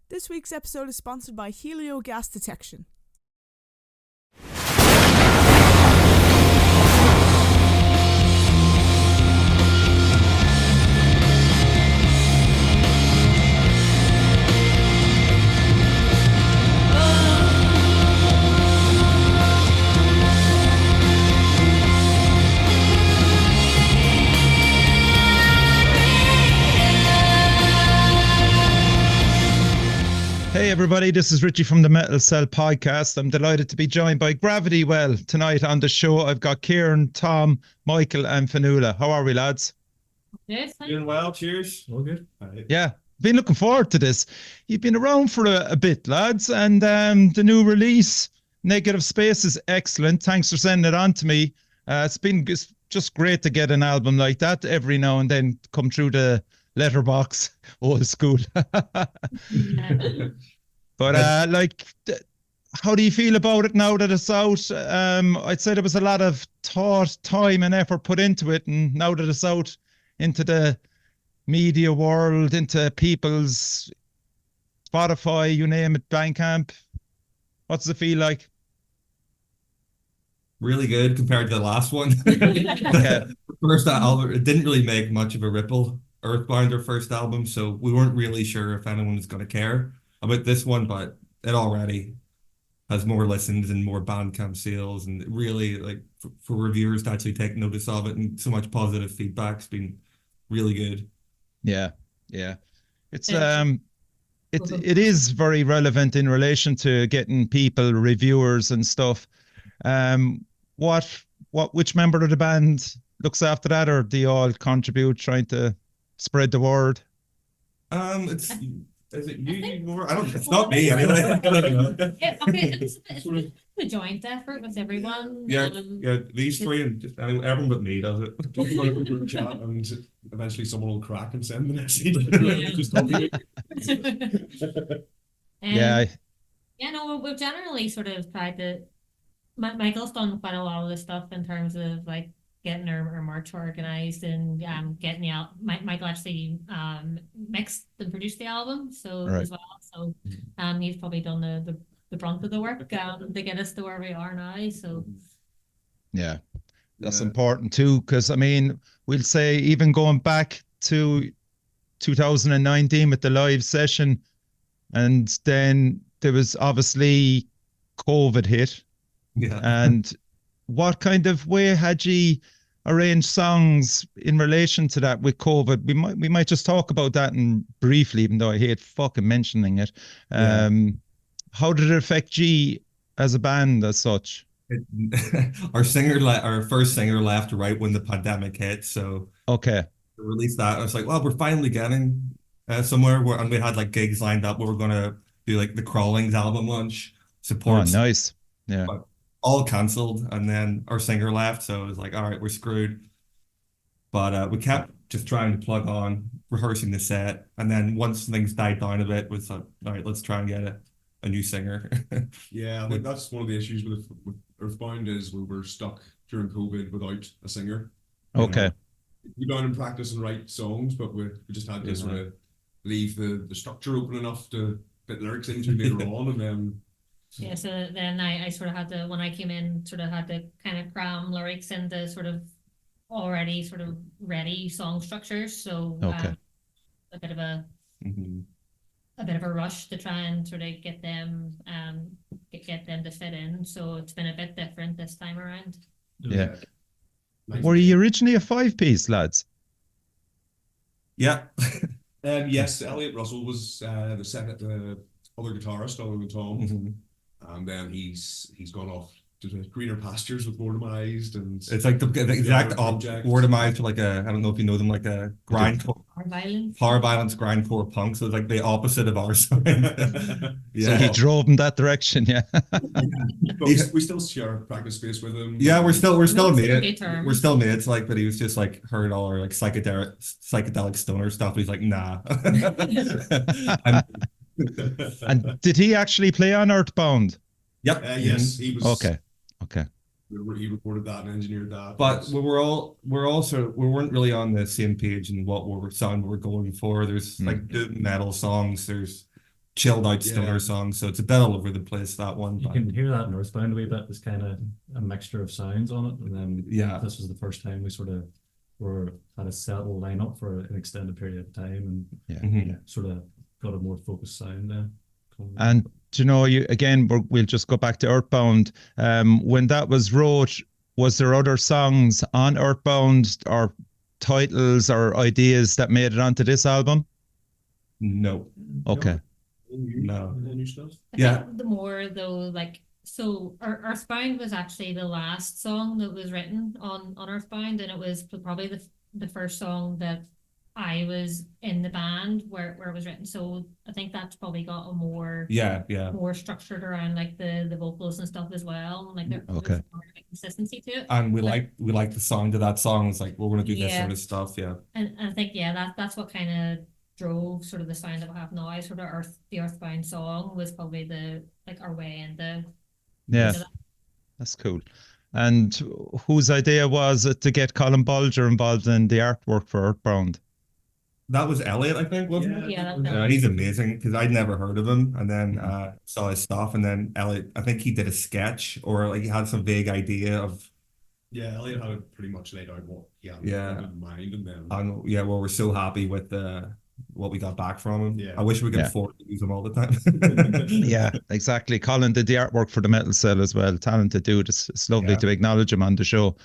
This week's episode is sponsored by Helio Gas Detection. Hey everybody, this is Richie from the Metal Cell podcast. I'm delighted to be joined by Gravity Well tonight on the show. I've got Ciaran, Tom, Michael and Fionnuala. How are we, lads? Yes, doing well, cheers. All good. Right. Yeah, been looking forward to this. You've been around for a bit, lads, and the new release, Negative Space, is excellent. Thanks for sending it on to me. It's just great to get an album like that every now and then come through the letterbox, old school. But how do you feel about it now that it's out? I'd say there was a lot of thought, time and effort put into it, and now that it's out into the media world, into people's Spotify, you name it, Bandcamp, what's it feel like? Really good compared to the last one. Okay. First album, it didn't really make much of a ripple. Earthbound, their first album, so we weren't really sure if anyone was going to care about this one, but it already has more listens and more Bandcamp sales, and really, like, for reviewers to actually take notice of it, and so much positive feedback's been really good. Yeah. It's it is very relevant in relation to getting people, reviewers and stuff. Which member of the band looks after that, or do you all contribute trying to spread the word? Is it you more? It's not me anyway. Yeah, okay, it's a joint effort with everyone. Yeah, these three and just everyone but me does it. Talk about it in group chat, and eventually someone will crack and send the message. Just talking. We've generally sort of tried to. Michael's done quite a lot of this stuff in terms of like getting our merch organized and getting the Michael actually mixed and produced the album as well. So he's probably done the brunt of the work to get us to where we are now. So yeah, that's important too, because I mean, we'll say even going back to 2019 with the live session, and then there was obviously COVID hit. Yeah. And what kind of way had you arranged songs in relation to that with COVID? We might just talk about that briefly, even though I hate fucking mentioning it. How did it affect you as a band as such? Our first singer left right when the pandemic hit, so okay, we released that. I was like, well, we're finally getting somewhere and we had like gigs lined up where we're gonna do like the Crawlings album launch support. Oh, nice. Yeah. But all cancelled, and then our singer left, so it was like, all right, we're screwed. But we kept just trying to plug on, rehearsing the set, and then once things died down a bit, it was like, all right, let's try and get a new singer. Yeah, I think that's one of the issues with Earthbound is we were stuck during COVID without a singer. Okay. We go down and practice and write songs, but we just had to sort of leave the structure open enough to fit lyrics into later on, and then. Yeah, so then I sort of had to, when I came in, sort of had to kind of cram lyrics into sort of already sort of ready song structures. So a bit of a rush to try and sort of get them to fit in. So it's been a bit different this time around. Yeah. Were you originally a 5-piece, lads? Yeah. Yes, Elliot Russell was the second other guitarist other than Tom. And then he's gone off to greener pastures with Wordamized, and it's like the exact opposite. Wordamized to like I don't know if you know them, like a grindcore power violence grindcore punk. So it's like the opposite of our sound. So he drove in that direction, yeah. But we still share practice space with him. Yeah, we're still mates. We're still mates, like, but he was just like heard all our like psychedelic stoner stuff. He's like, nah. And did he actually play on Earthbound? Yep. Yes, he was. Okay. He recorded that and engineered that. But we weren't really on the same page in what sound we're going for. There's like metal songs. There's chilled out stoner Yeah. song, so it's a bit all over the place, that one. You But can hear that in Earthbound a wee bit. There's kind of a mixture of sounds on it, and then yeah, this was the first time we sort of had a settled lineup for an extended period of time, and mhm. sort of got a more focused sound then. And do you know, we'll just go back to Earthbound. When that was wrote, was there other songs on Earthbound or titles or ideas that made it onto this album? No, Okay. no. New stuff. I Yeah. think the more though, like, so Earthbound was actually the last song that was written on Earthbound, and it was probably the first song that I was in the band where it was written. So I think that's probably got a more Yeah, more structured around like the vocals and stuff as well. Like there's Okay. more consistency to it. And we Like- like the sound of that song. It's like we're gonna do this Yeah. sort of stuff. Yeah. And I think that's what kind of drove sort of the sound that we have now. Sort of the Earthbound song was probably the like our way into Yeah, that's cool. And whose idea was it to get Colin Bolger involved in the artwork for Earthbound? That was Elliot, I think, wasn't it? Yeah, that was He's amazing because I'd never heard of him, and then saw his stuff, and then Elliot, I think he did a sketch or like he had some vague idea of, Yeah, Elliot had it pretty much laid out what he had Yeah. in mind, and then and yeah, well, we're so happy with what we got back from him. Yeah. I wish we could Yeah. afford to use him all the time. Yeah, exactly. Colin did the artwork for the Metal Cell as well. Talented dude. It's lovely Yeah. to acknowledge him on the show.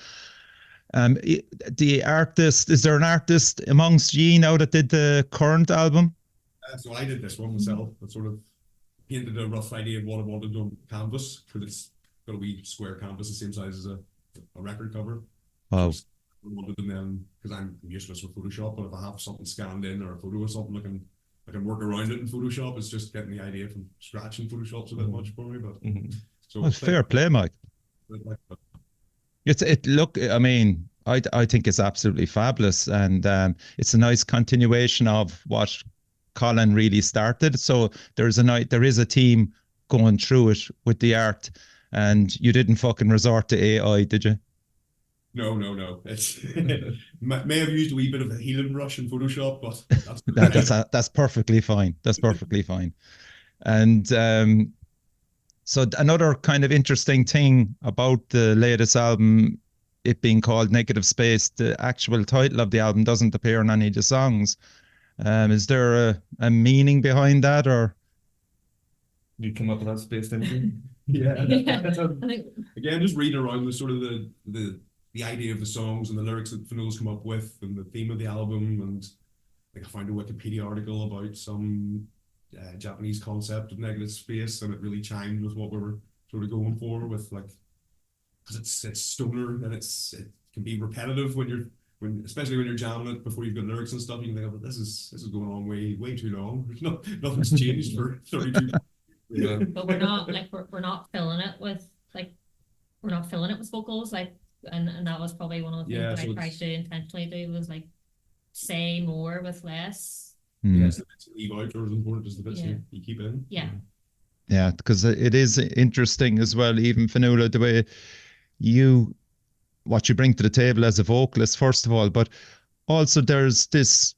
The artist, is there an artist amongst ye now that did the current album? so I did this one myself. I sort of painted a rough idea of what I wanted on canvas, because it's got a wee square canvas the same size as a record cover. Wow. I wanted them then, because I'm useless with Photoshop, but if I have something scanned in or a photo or something, I can work around it in Photoshop. It's just getting the idea from scratch in Photoshop's a bit much for me, but Mhm. so Well, fair play, Mike. like, I mean, I think it's absolutely fabulous, and it's a nice continuation of what Colin really started. So there is a team going through it with the art, and you didn't fucking resort to AI, did you? No. It's may have used a wee bit of a healing brush in Photoshop, but That's perfectly fine. That's perfectly fine. And so another kind of interesting thing about the latest album, it being called Negative Space, the actual title of the album doesn't appear on any of the songs. Is there a meaning behind that, or? You come up with that space, didn't you? yeah. I think Again, just reading around the sort of the idea of the songs and the lyrics that Fionnuala's come up with and the theme of the album, and like I found a Wikipedia article about some Japanese concept of negative space, and it really chimed with what we were sort of going for, with like, because it's stoner and it can be repetitive especially when you're jamming it before you've got lyrics and stuff. You can think, oh, this is going on way too long. Nothing's changed for 32. Yeah. but we're not like we're not filling it with vocals, like, and that was probably one of the things Yeah, that so I tried it's- to intentionally do, was like say more with less. Yeah, it's the bits you leave out are as important as the bits Yeah. you keep in. Yeah. Yeah, because it is interesting as well, even Fionnuala, the way what you bring to the table as a vocalist, first of all, but also there's this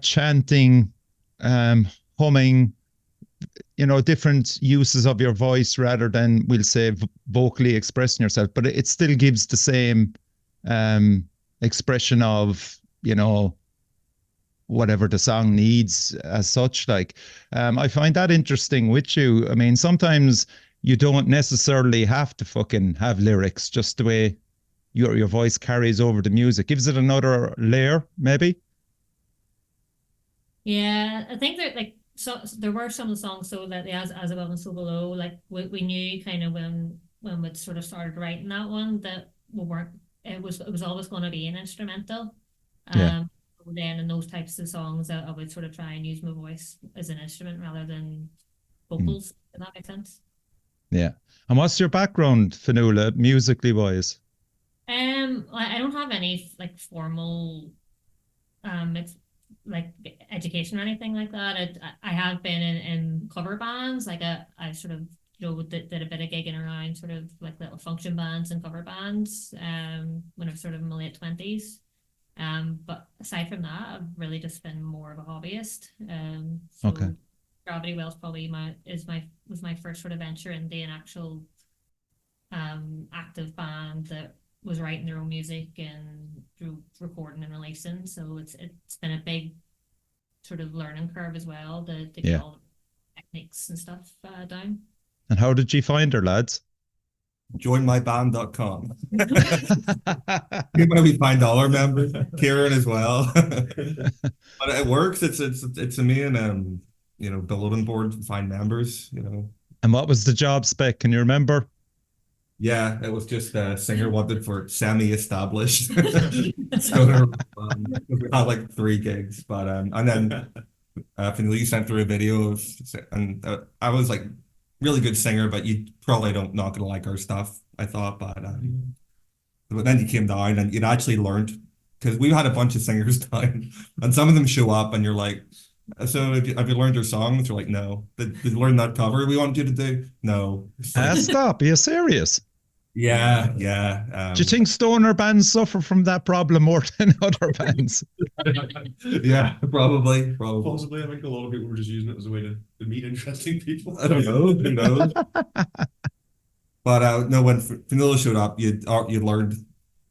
chanting, humming, different uses of your voice rather than, we'll say, vocally expressing yourself, but it still gives the same expression of, whatever the song needs as such. Like, I find that interesting with you. I mean, sometimes you don't necessarily have to fucking have lyrics, just the way your voice carries over the music. Gives it another layer, maybe? Yeah, I think that like there were some of the songs, so that the as above and so below, like we knew kind of when we sort of started writing that one that we weren't, it was always going to be an instrumental. Yeah. So then in those types of songs, I would sort of try and use my voice as an instrument rather than vocals. If that makes sense. Yeah. And what's your background, Fionnuala, musically wise? I don't have any like formal it's like education or anything like that. I have been in cover bands, like I sort of did a bit of gigging around sort of like little function bands and cover bands when I was sort of in my late 20s. But aside from that, I've really just been more of a hobbyist. So Okay. Gravity Wells probably was my first sort of venture into an actual active band that was writing their own music and through recording and releasing. So it's been a big sort of learning curve as well to get all the techniques and stuff down. And how did you find her, lads? Joinmyband.com. Where we find all our members, Ciaran as well. But it works. It's a main bulletin board to find members, And what was the job spec? Can you remember? Yeah, it was just a singer wanted for semi-established. So we had like 3 gigs, but and then Fionnuala sent through a video and I was like really good singer, but you probably not gonna like our stuff, I thought, but then you came down and you'd actually learned, because we had a bunch of singers down and some of them show up and you're like, so have you learned your songs? You're like, no. Did you learn that cover we want you to do? No. Stop, are you serious? Yeah. Do you think stoner bands suffer from that problem more than other bands? Yeah, probably. Possibly. I think a lot of people were just using it as a way to meet interesting people. I don't know. Who knows? But no, when Fionnuala showed up, you'd learned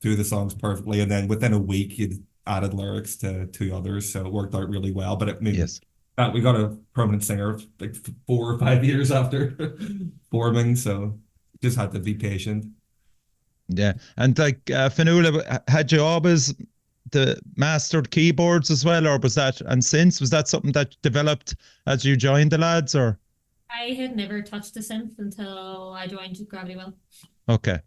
through the songs perfectly, and then within a week you'd added lyrics to 2 others, so it worked out really well. But it means we got a permanent singer like 4 or 5 years after forming, so just had to be patient. Yeah, and like Fionnuala, had you always the mastered keyboards as well, or was that something that developed as you joined the lads, or? I had never touched a synth until I joined Gravity Well. Okay.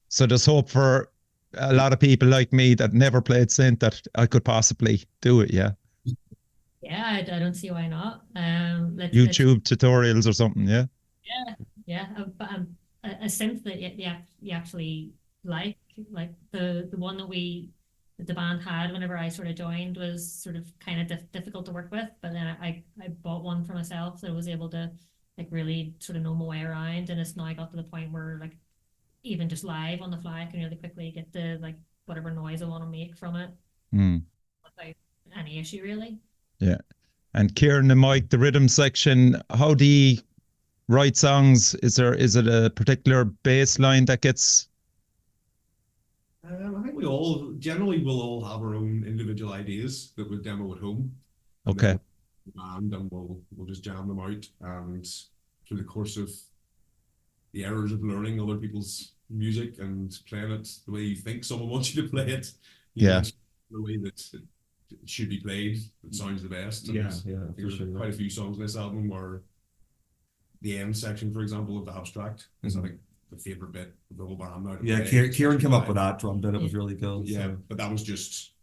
So there's hope for a lot of people like me that never played synth that I could possibly do it. Yeah. Yeah, I don't see why not. YouTube tutorials or something. Yeah. Yeah. A synth that you actually like the one that the band had whenever I sort of joined was sort of kind of difficult to work with, but then I bought one for myself that I was able to like really sort of know my way around, and it's now got to the point where like even just live on the fly I can really quickly get the like whatever noise I want to make from it without any issue really. Yeah. And Ciaran and Mike, the rhythm section, how do you write songs? Is it a particular bass line that gets? I think we all generally will all have our own individual ideas that we'll demo at home. Okay. And we'll just jam them out, and through the course of the errors of learning other people's music and playing it the way you think someone wants you to play it, the way that it should be played, it sounds the best. And there's quite a few songs in this album where the end section, for example, of the abstract is I think the favorite bit of the whole band now. Yeah, Ciaran came up with that drum bit. It was really cool. Yeah, so. But that was just,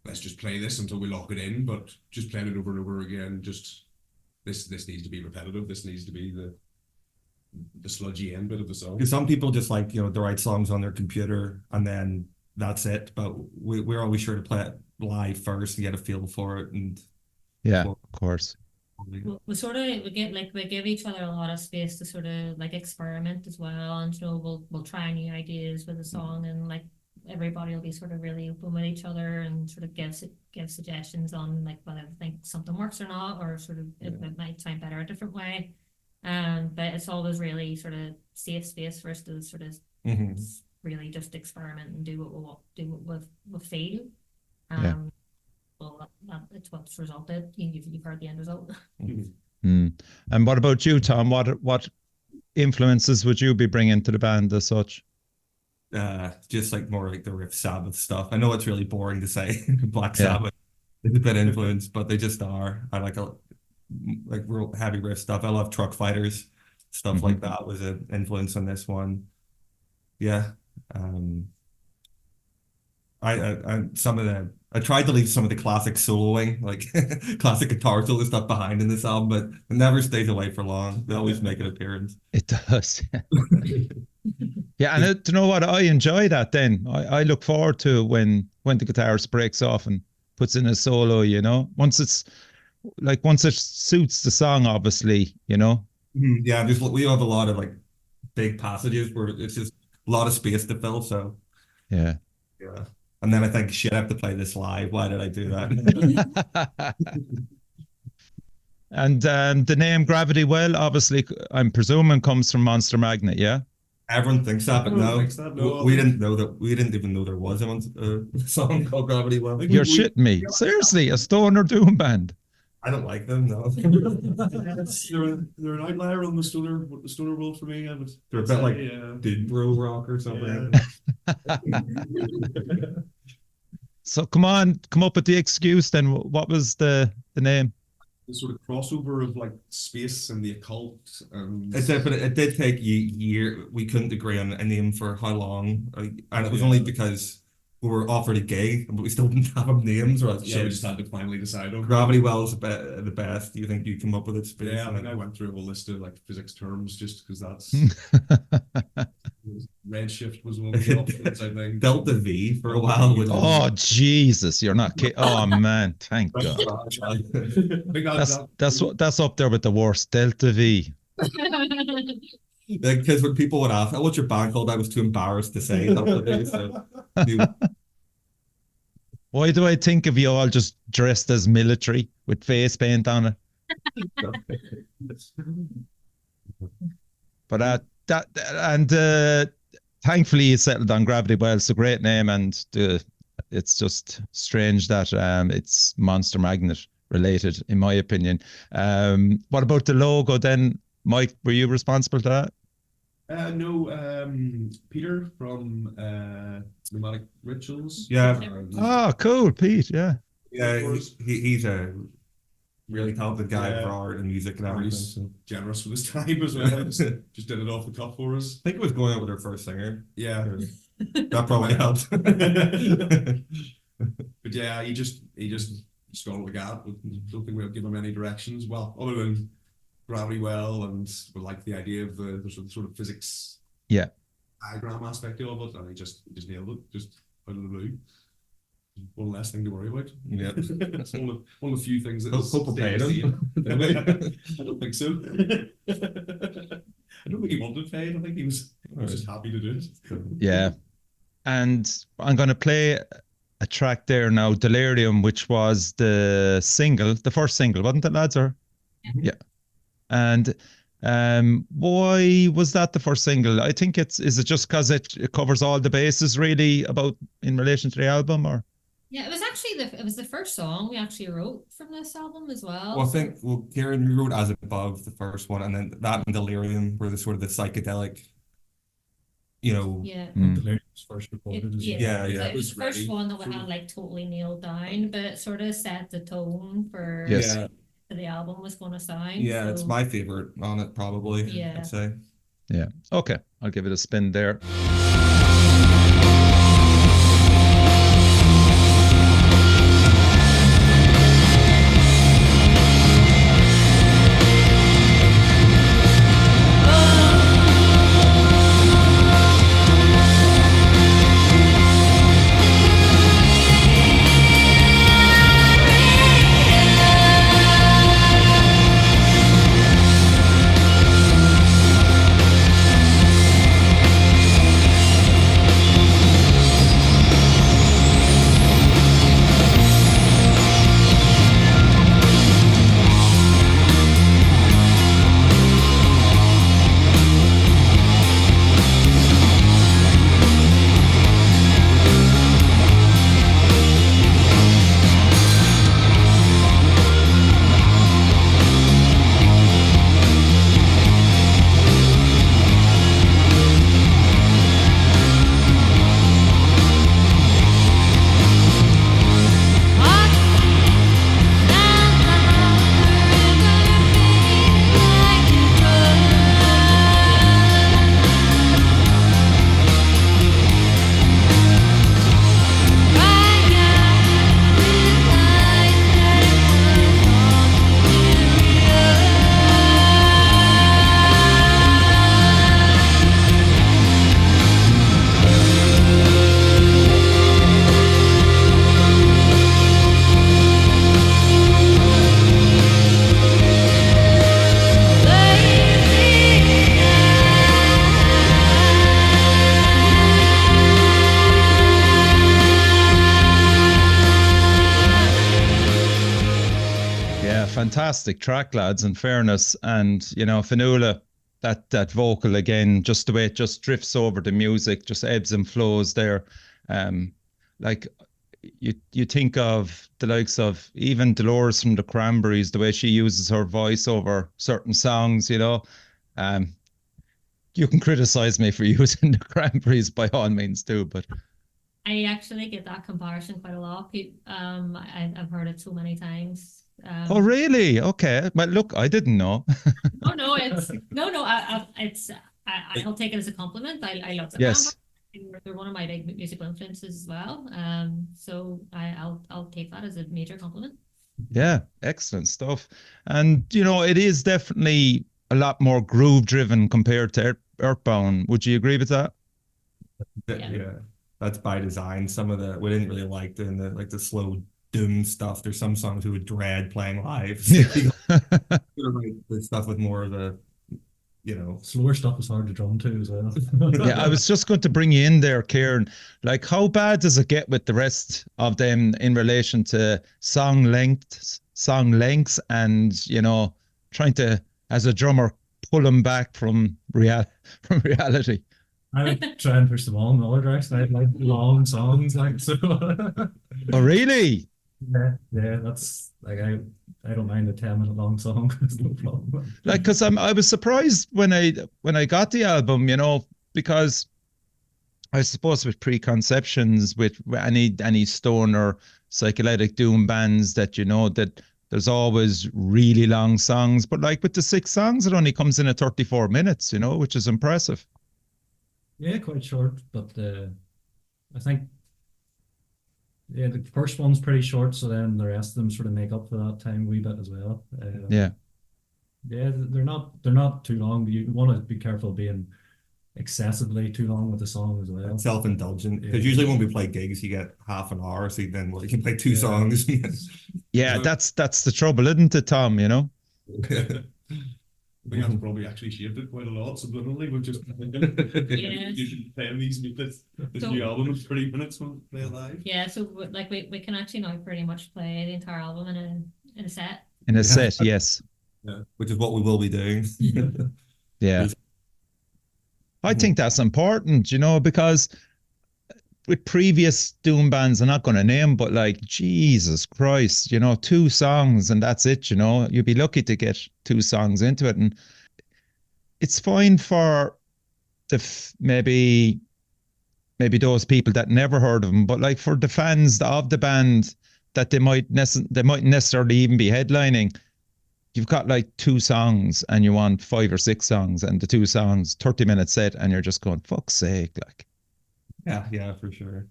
let's just play this until we lock it in, but just playing it over and over again, just this needs to be repetitive. This needs to be the sludgy end bit of the song. Because some people just like, the right songs on their computer and then that's it. But we're always sure to play it live first and get a feel for it. And of course. We give each other a lot of space to sort of like experiment as well, and we'll try new ideas with the song, and like everybody will be sort of really open with each other and sort of give suggestions on like whether they think something works or not, or sort of it might sound better a different way. But it's always really sort of safe space for us to sort of really just experiment and do what we feel. Well, it's what's resulted. You've heard the end result. And what about you, Tom? What influences would you be bringing to the band as such? Just like more like the Riff Sabbath stuff. I know it's really boring to say Black Sabbath is a bit influenced, but they just are. I like real heavy riff stuff. I love Truck Fighters, stuff like that was an influence on this one. Yeah. I tried to leave some of the classic soloing, like classic guitar solo stuff behind in this album, but it never stays away for long. They always make an appearance. It does. Yeah, and you know what? I enjoy that then. I look forward to when the guitarist breaks off and puts in a solo, once it suits the song, obviously, Yeah, we have a lot of like big passages where it's just a lot of space to fill, so. Yeah. And then I think, shit, I have to play this live. Why did I do that? And the name Gravity Well, obviously, I'm presuming comes from Monster Magnet, yeah? Everyone thinks that, but Everyone no. thinks that, no. We didn't know that. We didn't even know there was a song called Gravity Well. Like, You're shitting me. Seriously, a stoner doom band. I don't like them, no. they're an outlier on the stoner world for me. They're a bit like yeah. Dude Bro Rock or something. So come on, come up with the excuse then. What was the name? The sort of crossover of like space and the occult. And It did, but it did take year. We couldn't agree on a name for how long, and it was only because we were offered a gig, but we still didn't have names. Or else, yeah, we just had to finally decide on Gravity Well is the best. Do you think you come up with it? Space? Yeah, I think I went through a whole list of like physics terms just because that's redshift was one of the options, I think. Delta V for a while. Oh Jesus, you're not kidding. Oh man, thank God. I think That's up there with the worst. Delta V. Because when people would ask, "Oh, what's your band called?" I was too embarrassed to say Delta V. So Why do I think of you all just dressed as military with face paint on it? But thankfully you settled on Gravity Well. It's a great name, and it's just strange that it's Monster Magnet related, in my opinion. What about the logo then, Mike? Were you responsible for that? No, Peter from Pneumatic Rituals. Yeah. Oh, cool, Pete. Yeah. yeah, he's a really talented guy Yeah. for art and music and everything. He's So. generous with his time as well. Just did it off the cuff for us. I think it was going out with our first singer. Yeah. That probably helped. But yeah, he just got the gap. Don't think we'll give him any directions. Well, other than Gravity Well, and we like the idea of the sort of physics diagram aspect of it, and he just nailed it, just out of the blue. One less thing to worry about. Yeah. That's one of the few things that Hope we paid him. I don't think so. I don't think he wanted paid. I think he was just happy to do it. Yeah. And I'm going to play a track there now, Delirium, which was the first single, wasn't it, lads? Or yeah. And why was that the first single? I think is it just because it covers all the bases really about in relation to the album, or? Yeah, it was actually the first song we actually wrote from this album as well. Well, I think Ciaran wrote As Above, the first one, and then that and Delirium were the sort of the psychedelic, Yeah. Delirium was first recorded. Yeah. It was It the first was one that we had like totally nailed down, but it sort of set the tone for Yes. Yeah, how the album was going to sound. yeah, it's so- my favorite on it probably. Yeah. I'd say. Yeah. Okay. I'll give it a spin there. fantastic track, lads, in fairness. And, you know, Fionnuala, that vocal again, just the way it just drifts over the music, just ebbs and flows there. Like you think of the likes of even Dolores from the Cranberries, the way she uses her voice over certain songs, you know. You can criticize me for using the Cranberries by all means too, but I actually get that comparison quite a lot. I've heard it so many times. oh really? Okay. Well, look, I didn't know. Oh no, it's no, no. I'll take it as a compliment. I love the Yes. band. They're one of my big musical influences as well. So I'll take that as a major compliment. Yeah, excellent stuff. And you know, it is definitely a lot more groove driven compared to Earthbound. Would you agree with that? Yeah. Yeah, that's by design. Some of the we didn't really like the slow doom stuff. There's some songs we would dread playing live. So you like the stuff with more of the, you know, Slower stuff is hard to drum to as well. Yeah, I was just going to bring you in there, Ciaran. Like, how bad does it get with the rest of them in relation to song lengths, and you know, trying to, as a drummer, pull them back from reality? I would try and push them all in the other direction. I like long songs, like so. Oh, really? Yeah, that's like I don't mind a 10-minute long song. It's no problem. Like, because I was surprised when I got the album, you know, because I suppose with preconceptions with any stoner psychedelic doom bands that, you know, that there's always really long songs, but like with the 6 songs, it only comes in at 34 minutes, you know, which is impressive. Yeah, quite short, but I think yeah, the first one's pretty short, so then the rest of them sort of make up for that time a wee bit as well. Yeah. Yeah, they're not too long. You want to be careful being excessively too long with the song as well. self-indulgent. Because Yeah. usually when we play gigs, you get half an hour, so then you can play 2 Yeah. songs. Yeah, that's the trouble, isn't it, Tom, you know? We have probably actually shaped it quite a lot subliminally. We've just Yes. usually playing this So- new album in 30 minutes when we play it live. Yeah, so like we can actually now pretty much play the entire album in a set. In a set, yes. Which is what we will be doing. Yeah. I think that's important, you know, because with previous doom bands, I'm not going to name, but like, Jesus Christ, you know, 2 songs and that's it, you know, you'd be lucky to get 2 songs into it. And it's fine for maybe those people that never heard of them, but like for the fans of the band that they mightn't necessarily even be headlining, you've got like 2 songs and you want 5 or 6 songs, and the 2 songs, 30-minute set, and you're just going, fuck's sake, like. Yeah, for sure.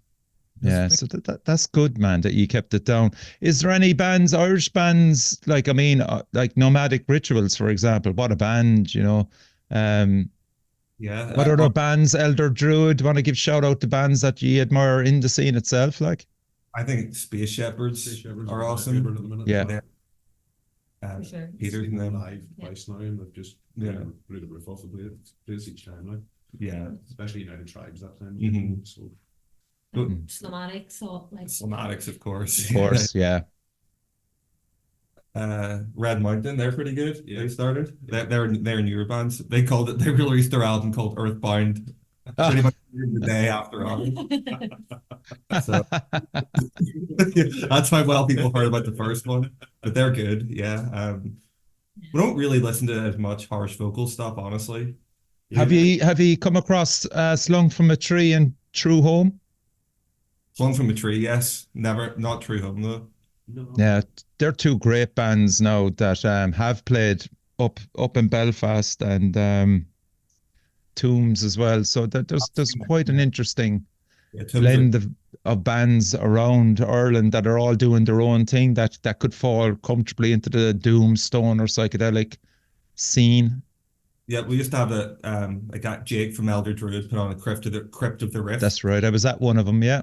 Yeah, so that's good, man, that you kept it down. Is there any bands, Irish bands, like, I mean, like Nomadic Rituals, for example? What a band, you know. Yeah. What other bands, Elder Druid, want to give shout out to bands that you admire in the scene itself, like? I think Space Shepherds Space Shepherds are my awesome. favourite at the minute. Yeah. For sure. Peters Seen and them them. live twice now, and they've just Yeah. blew the roof off the place each time, like, Yeah. especially United Tribes that time. Mhm. So Slamatic, so like Somatics, of course. Of course, yeah. Red Mountain, they're pretty good. Yeah. They started. They're newer bands. They released their album called Earthbound pretty much the day after ours. So that's how well people heard about the first one. But they're good, yeah. We don't really listen to as much harsh vocal stuff, honestly. Have you come across Slung from a Tree and True Home? Flung from a Tree, yes. Never, not True Home though. no. Yeah, they're 2 great bands now that have played up in Belfast and Tombs as well. So there's quite an interesting Yeah, Tombs blend of bands around Ireland that are all doing their own thing that could fall comfortably into the doom, stone, or psychedelic scene. Yeah, we used to have I got Jake from Elder Druid put on a Crypt of the Rift. That's right. I was at one of them. Yeah.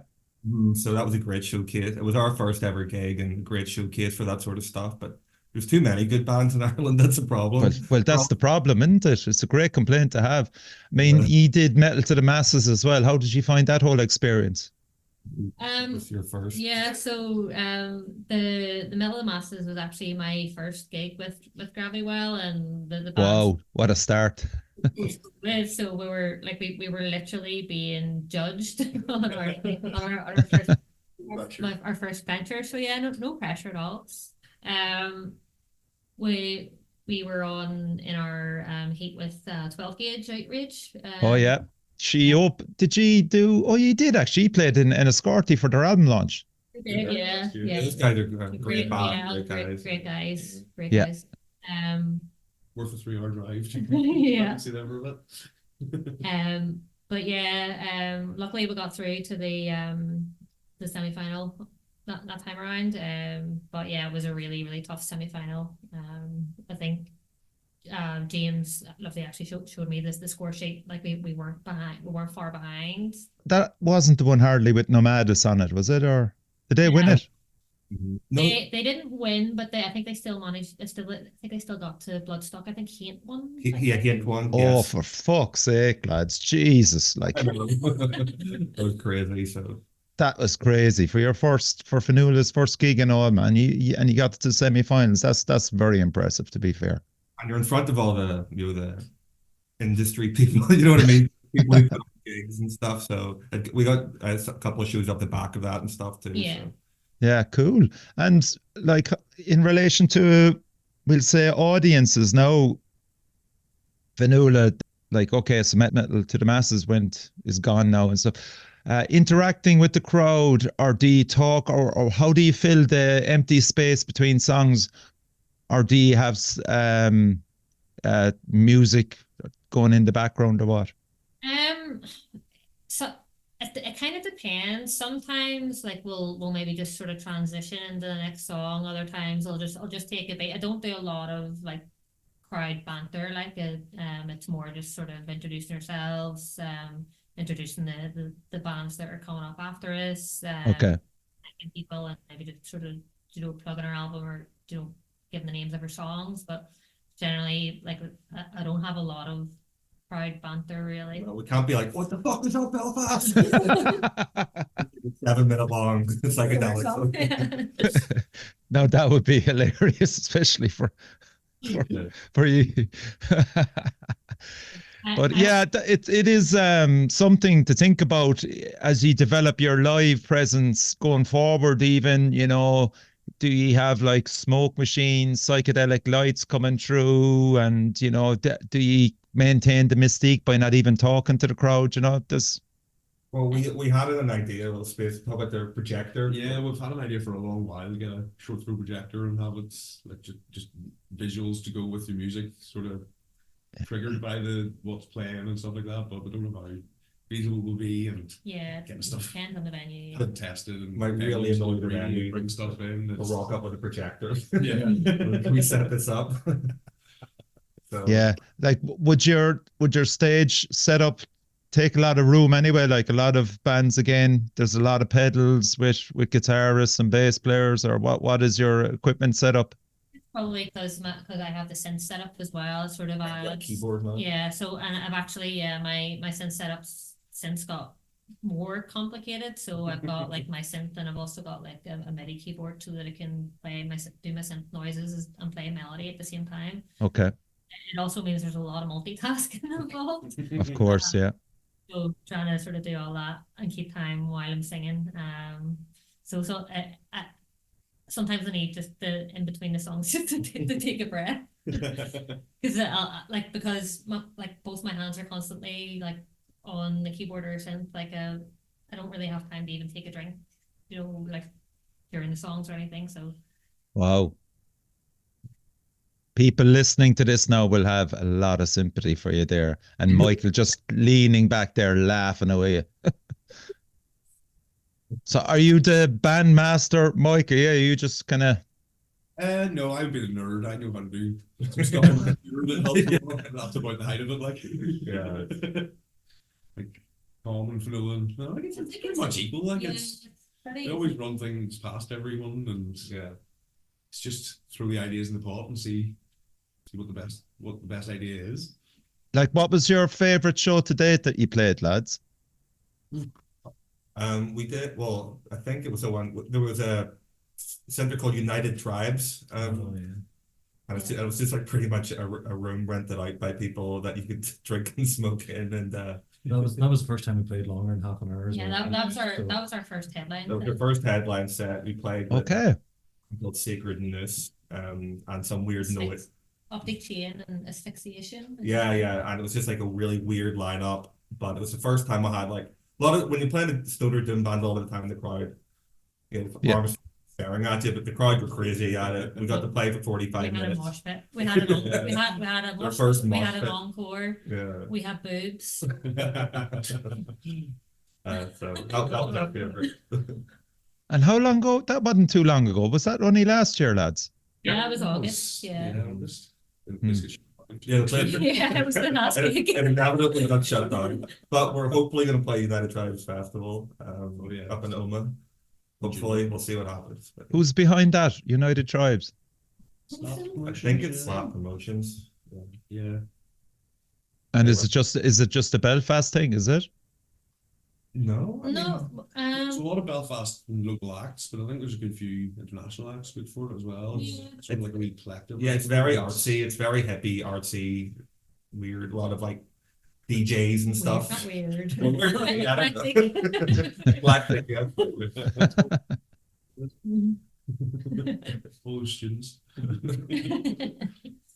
So that was a great showcase. It was our first ever gig and great showcase for that sort of stuff. But there's too many good bands in Ireland. That's a problem. Well, that's the problem, isn't it? It's a great complaint to have. I mean, you did Metal to the Masses as well. How did you find that whole experience? was your first. Yeah, so the Middle of the Masses was actually my first gig with Gravity Well, and the band. Wow, what a start. So we were literally being judged on our first our first venture. So yeah, no pressure at all. Um, we we were on in our heat with 12 gauge outrage. Oh yeah. Did she do? Oh, you did actually. You played in Escorty for their album launch. Yeah. Those guys are great band, Yeah, great guys. great Yeah. guys. Worth a 3 hour drive. Yeah. See them for a bit. But yeah, luckily we got through to the semi-final that time around. But yeah, it was a really tough semi-final. I think James Lovely actually showed me the score sheet. Like we weren't behind, we weren't far behind. That wasn't the one hardly with Nomadus on it, was it? Or did they win it? No, They didn't win, but I think they still managed. I think they still got to Bloodstock. I think Kate won. he had one. Oh, Yes. for fuck's sake, lads. Jesus, like That was crazy. So that was crazy for Fionnuala's first gig and all, man. You got to the semi-finals. That's very impressive, to be fair. and you're in front of all the the industry people. You know what I mean? People who put on gigs and stuff. So we got a couple of shows up the back of that and stuff too. Yeah. So. Yeah, cool. And like in relation to, we'll say, audiences now, Fionnuala, like, okay, so Metal to the Masses is gone now and stuff. Interacting with the crowd, or do you talk, or how do you fill the empty space between songs, or do you have music going in the background or what? So it kind of depends. Sometimes like we'll maybe just sort of transition into the next song. Other times I'll just take a bit. I don't do a lot of like crowd banter. Like it's more just sort of introducing ourselves, introducing the bands that are coming up after us. Okay. Thanking people, and maybe just sort of plugging our album, or giving the names of our songs. But generally, like I don't have a lot of crowd banter really. Well, we can't be like, what the fuck is up Belfast? 7 minute long. It's like a No, that would be hilarious, especially for you. But yeah, it is something to think about as you develop your live presence going forward. Even, do you have like smoke machines, psychedelic lights coming through, and do you maintain the mystique by not even talking to the crowd? Well, we had an idea of space. How about the projector? Yeah, we've had an idea for a long while to get a short through projector and have it like just visuals to go with your music, sort of triggered by what's playing and stuff like that. But we don't know how feasible will be, and getting stuff Depends on the venue. tested and Might really annoy the venue. bring stuff in. We'll rock up with a projector. Yeah. Can we set this up? So, Yeah, like would your stage setup take a lot of room anyway? Like a lot of bands, again, there's a lot of pedals with guitarists and bass players, or what is your equipment setup? Probably because I have the synth setup as well, sort of keyboard man. Yeah, so and I've actually my synth setups since got more complicated. So I've got like my synth, and I've also got like a MIDI keyboard so that I can do my synth noises and play a melody at the same time. Okay. It also means there's a lot of multitasking involved. Of course, yeah. So trying to sort of do all that and keep time while I'm singing. So sometimes I need just in between the songs just to take a breath. Because both my hands are constantly like on the keyboard or synth. Like I don't really have time to even take a drink, like during the songs or anything. So Wow. People listening to this now will have a lot of sympathy for you there, and Michael just leaning back there laughing away. So are you the band master, Michael? Yeah, you just kind of... No, I'm a bit of a nerd. I know how to do stuff on the computer that helps. That's about the height of it, like. Yeah. Like Tom and Fionnuala. No, I think it's pretty much equal. Like they always run things past everyone, and it's just throw the ideas in the pot and see what the best idea is. Like, what was your favorite show to date that you played, lads? We did, well, I think it was the one, there was a center called United Tribes. Oh, yeah. And it was just like pretty much a room rented out by people that you could drink and smoke in, and That was the first time we played longer than half an hour as Yeah, well. that was our first headline. that was the first headline set. We played with Okay. called Sacred Noose, and some weird noise. Optic chain and asphyxiation. Yeah, and it was just like a really weird lineup. But it was the first time I had like a lot of when you play the stoner doom band all the time, the crowd, farmers staring at you, but the crowd were crazy at it. We got to play for 45 We had a minutes. mosh pit. We had Our first we mosh had an pit. encore. Yeah. We had boobs. So that was our favorite. And how long ago? That wasn't too long ago. Was that only last year, lads? Yeah, it was August. Yeah. August. Yeah, the place. Yeah, it was the last And gig. it inevitably got shut down. But we're hopefully going to play United Tribes Festival up in Oma. Hopefully, we'll see what happens. But Who's behind that? United Tribes. I think it's Slap Promotions. Yeah. And is it just a Belfast thing? Is it? No, No, There's a lot of Belfast local acts, but I think there's a good few international acts good for it as well. Yeah. It's sort of like a wee collective. Yeah, it's very artsy. It's very hippie, artsy, weird. A lot of like DJs and stuff. Not weird. Eclectic, yeah. Full of students.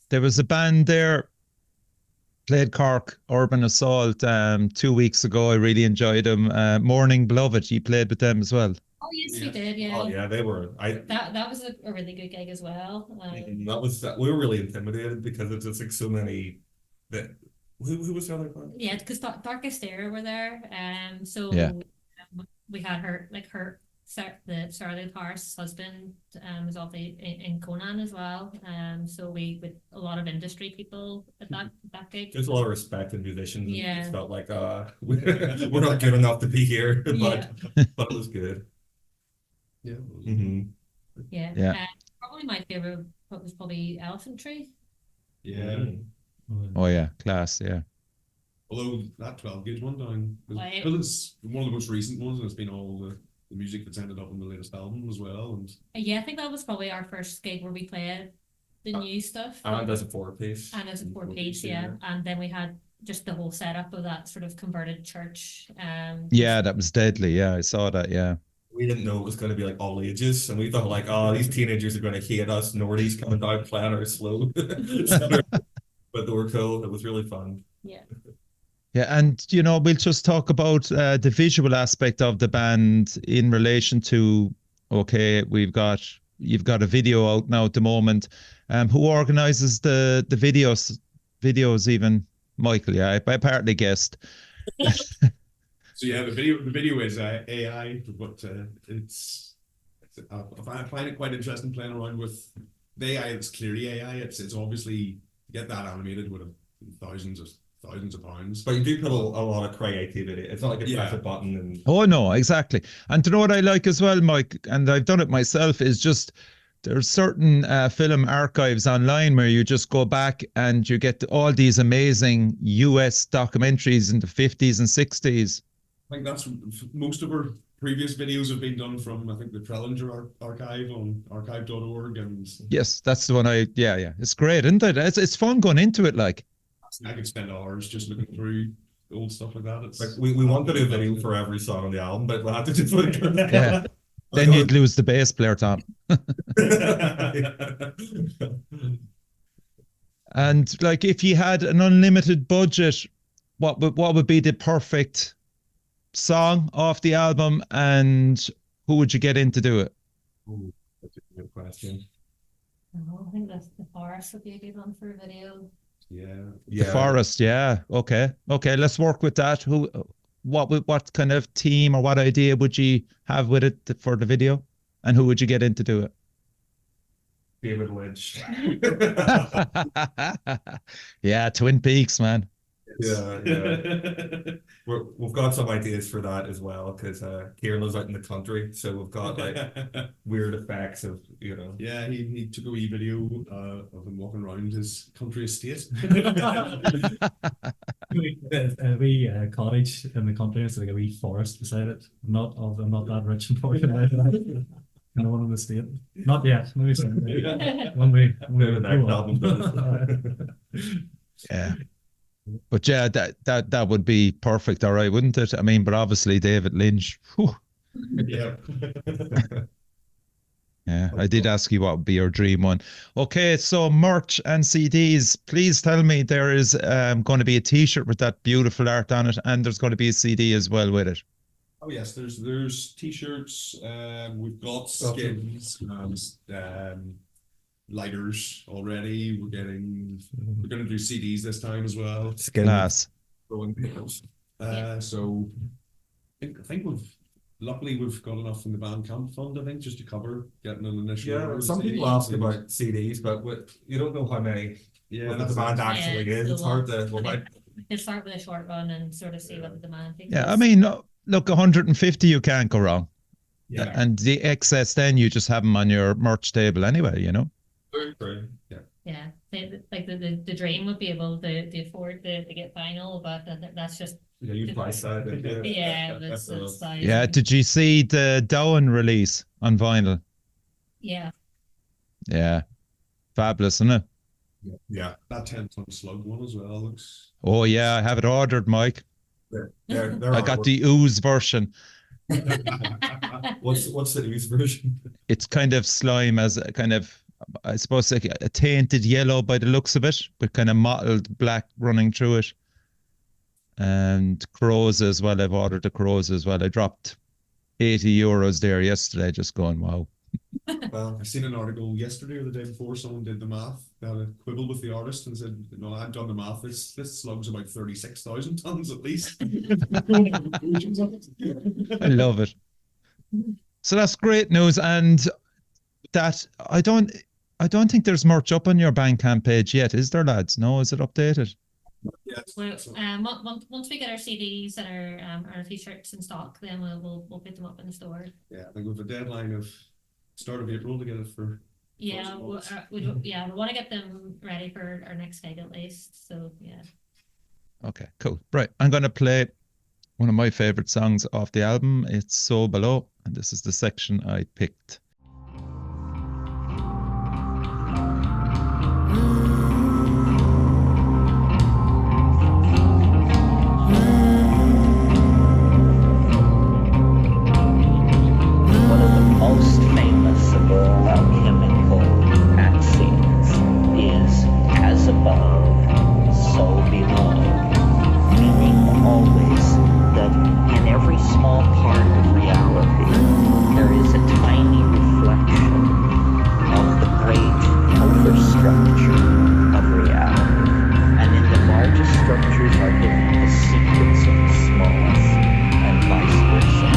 There was a band there, played Cork Urban Assault 2 weeks ago. I really enjoyed them. Morning Beloved, you played with them as well. Oh yes, we did. Yeah. Oh yeah, they were. That was a really good gig as well. We were really intimidated because it's just like so many. That who was the other band? Yeah, because Darkest Era were there. So Yeah. we had the Sarah Paris husband was also in Conan as well. So we with a lot of industry people at that gig. There's a lot of respect in musicians. And Yeah. it felt like we're not good enough to be here, but it was good. Yeah. Mm-hmm. Yeah. Yeah. Probably my favorite was probably Elephant Tree. Yeah. Oh yeah, class, yeah. Although that 12 gauge one down, Right. because it's one of the most recent ones, and it's been all the music that's ended up in the latest album as well. And Yeah, I think that was probably our first gig where we played the new stuff. And as a 4-piece. And as a 4-piece, yeah. And then we had just the whole setup of that sort of converted church. Yeah, that was deadly. Yeah, I saw that. Yeah. We didn't know it was going to be like all ages, and we thought like, oh, these teenagers are going to hate us. Nordies coming down playing our slow, but they were cool. It was really fun. Yeah. Yeah, and we'll just talk about the visual aspect of the band in relation to. Okay, you've got a video out now at the moment. Who organises the videos? Videos even Michael? Yeah, I partly guessed. so yeah, the video is AI, but I find it quite interesting playing around with the AI. It's clearly AI. It's obviously get that animated with thousands of pounds. But you do put a lot of creativity. It's not like a press a button and. Oh no, exactly. And to know what I like as well, Mike, and I've done it myself, is just there's certain film archives online where you just go back and you get all these amazing US documentaries in the 50s and 60s. I think that's most of our previous videos have been done from, I think, the Trellinger archive on archive.org. And yes, that's the one yeah. It's great, isn't it? It's fun going into it, like. I could spend hours just looking through old stuff like that. It's like we want to do a video for every song on the album, but we'll have to just look at that. Yeah. Then you'd lose the bass player, Tom. And like, if you had an unlimited budget, what would be the perfect song off the album, and who would you get in to do it? Ooh, that's a good question. I think that's The Forest would be a good one for a video. The Forest, yeah. Okay, let's work with that. What kind of team or what idea would you have with it for the video, and who would you get in to do it? David Lynch. Yeah, Twin Peaks, man. Yeah. We've got some ideas for that as well, because Ciaran lives out in the country, so we've got like weird effects of Yeah, he took a wee video of him walking around his country estate. A wee cottage in the country. It's like a wee forest beside it. I'm not that rich and poor. In one of the state. Not yet. Maybe someday. When we Maybe the next grow album. Yeah. But yeah, that would be perfect, all right, wouldn't it? I mean, but obviously David Lynch. Whew. Yeah. Yeah, I did ask you what would be your dream one. Okay, so merch and CDs. Please tell me there is going to be a T-shirt with that beautiful art on it, and there's going to be a CD as well with it. Oh yes, there's t-shirts. We've got skins and lighters already. We're gonna do CDs this time as well. Class. So I think luckily we've got enough from the Bandcamp fund, I think, just to cover getting an initial order Yeah, of some people CDs. ask about CDs, but you don't know how many Yeah, what the demand actually Yeah, is. It's so hard to well, okay. Just start with a short run and sort of see what the demand is. Yeah, I mean, look, 150 you can't go wrong. yeah. And the excess, then you just have them on your merch table anyway, you know? Very true. Yeah. Yeah, like the dream would be able to afford to get vinyl, but that's just yeah, you price that. yeah, that's size. Yeah, did you see the Dowen release on vinyl? Yeah. Yeah, fabulous, isn't it? Yeah. That 10-ton slug one as well looks. Oh yeah, I have it ordered, Mike. They're I got the ooze version. What's the news version? It's kind of slime as a kind of, I suppose, like a tainted yellow by the looks of it, with kind of mottled black running through it. And crows as well. I've ordered the crows as well. I dropped 80 euros there yesterday, just going, wow. Well, I seen an article yesterday or the day before. Someone did the math. They had a quibble with the artist and said, "No, I've done the math. This slug's about 36,000 tons at least." I love it. So that's great news. And that I don't think there's merch up on your Bandcamp page yet, is there, lads? No, is it updated? Yeah, Well, once we get our CDs and our t-shirts in stock, then we'll put them up in the store. yeah, I think we have a deadline of start of April to get it for. Yeah, we want to get them ready for our next gig at least. So yeah. Okay, cool. Right, I'm going to play one of my favorite songs off the album. It's So Below, and this is the section I picked. One of the most famous of all alchemical axioms is as above, so below, meaning always that in every small part of reality there is a tiny reflection of the great outer structure of reality, and in the largest structures are hidden the secrets of the smallest, and vice versa.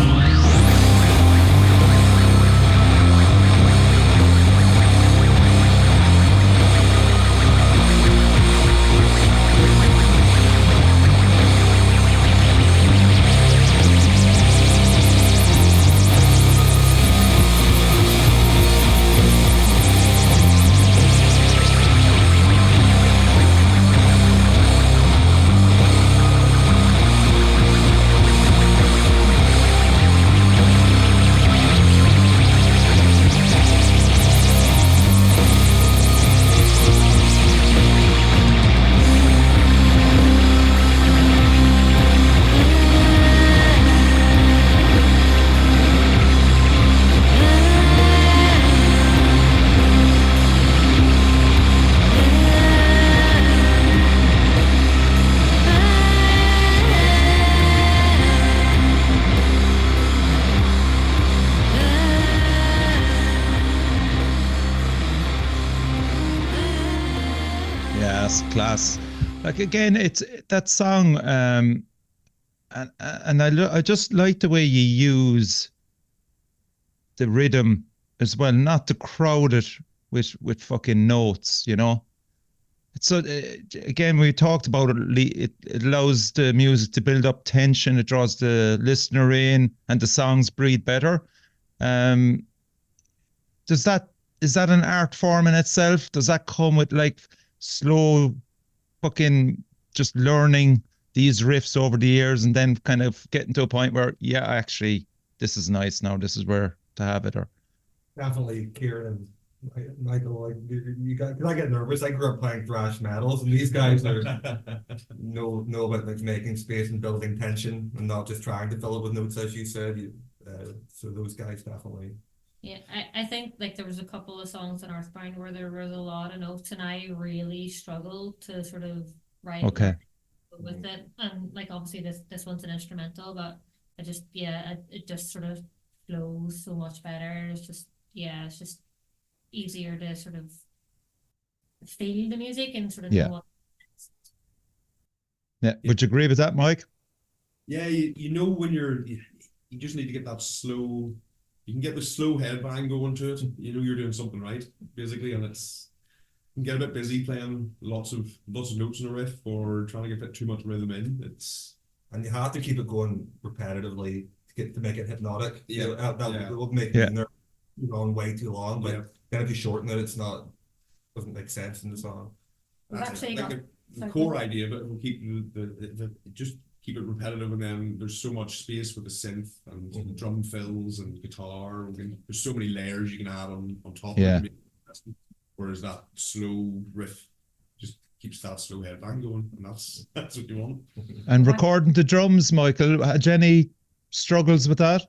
Yes, class. Like again, it's that song, and I just like the way you use the rhythm as well, not to crowd it with fucking notes, you know. So again, we talked about it. It allows the music to build up tension. It draws the listener in, and the songs breathe better. Is that an art form in itself? Does that come with like slow, fucking just learning these riffs over the years, and then kind of getting to a point where, yeah, actually, this is nice now. This is where to have it. Or Definitely Ciaran and Michael, like you got, because I get nervous. I grew up playing thrash metals, and these guys are know about like making space and building tension, and not just trying to fill it with notes, as you said. So those guys definitely. Yeah, I think like there was a couple of songs in Earthbound where there was a lot of notes, and I really struggled to sort of write with it. And like obviously this one's an instrumental, but I just it just sort of flows so much better. It's just easier to sort of feel the music and sort of know what. Yeah, would you agree with that, Mike? Yeah, you know when you just need to get that slow. You can get the slow headbang going to it. You know you're doing something right, basically, and you can get a bit busy playing lots of notes in a riff or trying to get a bit too much rhythm in. And you have to keep it going repetitively to make it hypnotic. Yeah, that would make me nervous going way too long. But then if you shorten it, doesn't make sense in the song. The core idea, but we'll keep just keep it repetitive, and then there's so much space with the synth and drum fills and guitar. There's so many layers you can add on top of it. Whereas that slow riff just keeps that slow headbang going, and that's what you want. And recording the drums, Michael, had any struggles with that?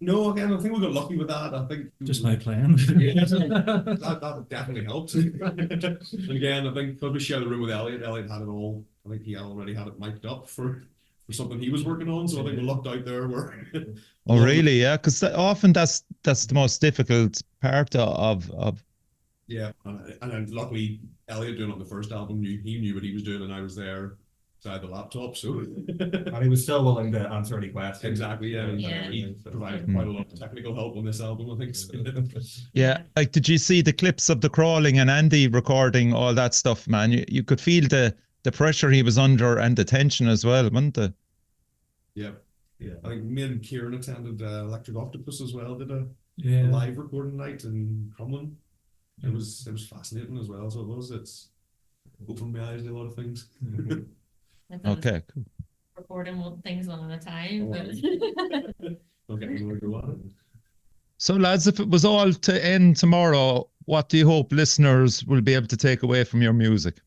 No, again, I think we got lucky with that. I think just my plan. that definitely helped. And again, I think because we shared the room with Elliot had it all. I think he already had it mic'd up for something he was working on. So I think we lucked out there. Oh, really? Yeah, because often that's the most difficult part of. Yeah, and then luckily Elliot doing it on the first album he knew what he was doing, and I was there beside the laptop, so and he was still willing to answer any questions. Exactly, he provided quite a lot of technical help on this album, I think. Yeah, like did you see the clips of the crawling and Andy recording all that stuff, man? You could feel the pressure he was under and the tension as well, wasn't it? Yeah. I think me and Ciaran attended Electric Octopus as well, did a live recording night in Crumlin. It was fascinating as well, so it's opened my eyes to a lot of things. Okay, cool. Recording things one at a time. So lads, if it was all to end tomorrow, what do you hope listeners will be able to take away from your music?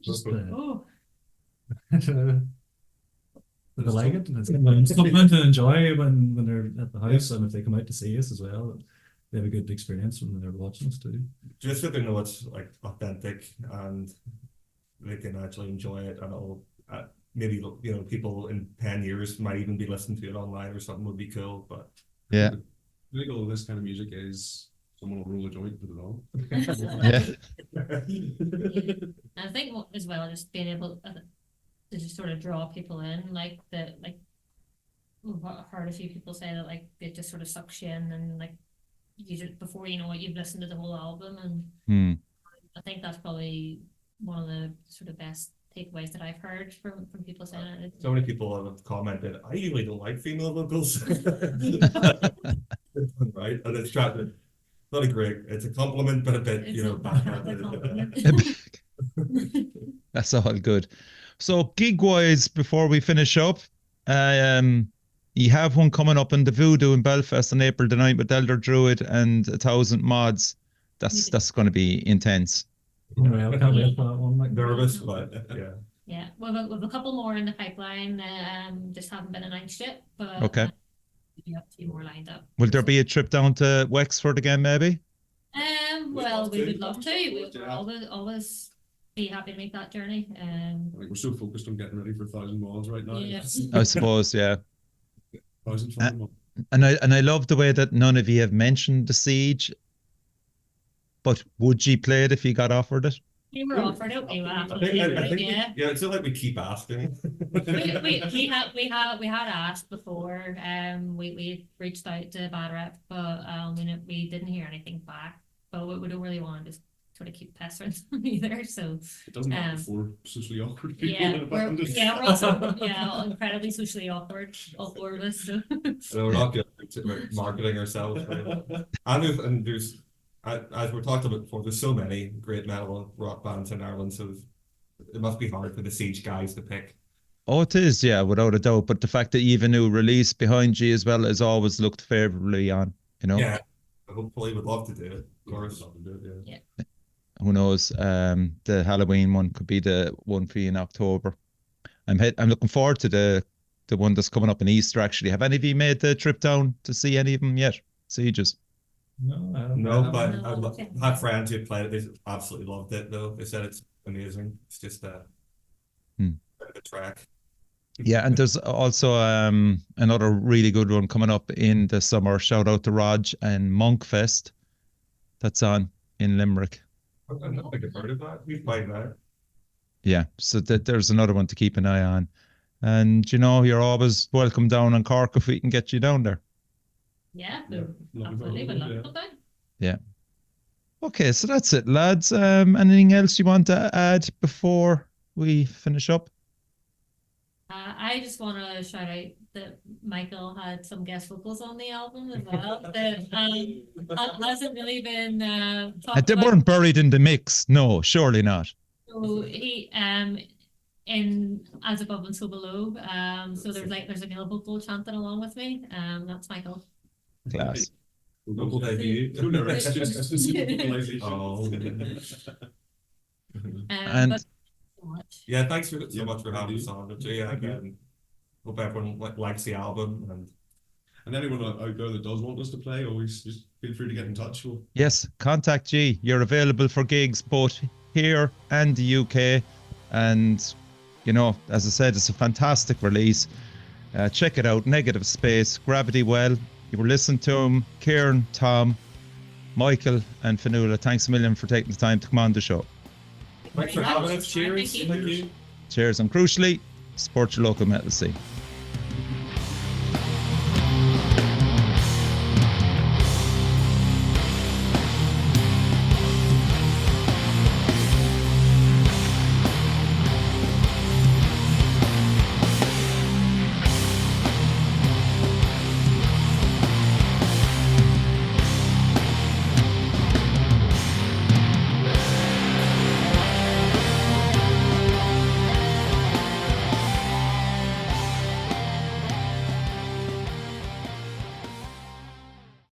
Just they like it. It's something to enjoy when they're at the house, and if they come out to see us as well, they have a good experience when they're watching us too. Just that they know it's like authentic and they can actually enjoy it, and it'll maybe people in 10 years might even be listening to it online or something would be cool. But yeah, the goal of this kind of music is someone will roll a joint with it on. I think as well, just being able to just sort of draw people in, like we've heard a few people say that like it just sort of sucks you in, and like you just before you know it, you've listened to the whole album, and I think that's probably one of the sort of best takeaways that I've heard from people saying it. So many people have commented, I usually don't like female vocals. Right? And it's not a great, it's a compliment, but a bit, That's all good. So gig-wise, before we finish up, you have one coming up in the Voodoo in Belfast on April the 9th with Elder Druid and 1,000 mods. That's going to be intense. I can't wait for that one. Like nervous, but yeah. Yeah, we've a couple more in the pipeline. Just haven't been announced yet, but okay. We have a few more lined up. Will there be a trip down to Wexford again, maybe? Well, we would love to. We would always be happy to make that journey. I think we're so focused on getting ready for 1,000 mods right now. Yeah. I suppose, yeah. 1,000 mods. And I love the way that none of you have mentioned the Siege. But would you play it if you got offered it? We were offered it. We were absolutely yeah. It's not like we keep asking. we had asked before. We reached out to Bad Rep, but we didn't hear anything back. But we don't really want to just sort of keep pestering them either. So it doesn't matter for socially awkward people. We're also incredibly socially awkward, all four of us. So. We're not good at marketing ourselves. Right? And there's. As we talked about before, there's so many great metal rock bands in Ireland, so it must be hard for the Siege guys to pick. Oh, it is, yeah, without a doubt. But the fact that you have a new release behind you as well has always looked favourably on, you know? Yeah, hopefully would love to do it. Of course. Yeah. Who knows? The Halloween one could be the one for you in October. I'm looking forward to the one that's coming up in Easter, actually. Have any of you made the trip down to see any of them yet? Sieges? No, I don't No, know. but No. I've had friends who played it. They absolutely loved it, though. They said it's amazing. It's just a bit of a track. Yeah, and there's also another really good one coming up in the summer. Shout out to Raj and Monkfest. That's on in Limerick. I don't think I've heard of that. We've played that. Yeah, so there's another one to keep an eye on. And you know, you're always welcome down in Cork if we can get you down there. Yeah, Looking absolutely. forward Would to love it, to come down. Yeah. Okay, so that's it, lads. Anything else you want to add before we finish up? I just want to shout out that Michael had some guest vocals on the album as well. That hasn't really been talked They about. weren't buried in the mix. No, surely not. So he in As Above and So Below. So there's a male vocal chanting along with me. That's Michael. Class. Local debut. Two lyrics, just specific vocalization. Oh. And- But so much. Yeah, thanks so much for having us on. Yeah, again, hope everyone likes the album And anyone out there that does want us to play, always just feel free to get in touch. Yes, contact G. You're available for gigs both here and the UK. And, you know, as I said, it's a fantastic release. Check it out. Negative Space, Gravity Well. You were listening to him. Ciaran, Tom, Michael, and Fionnuala. Thanks a million for taking the time to come on the show. Thanks for having us. Cheers. Thank you. Thank you. Cheers. And crucially, support your local metal scene.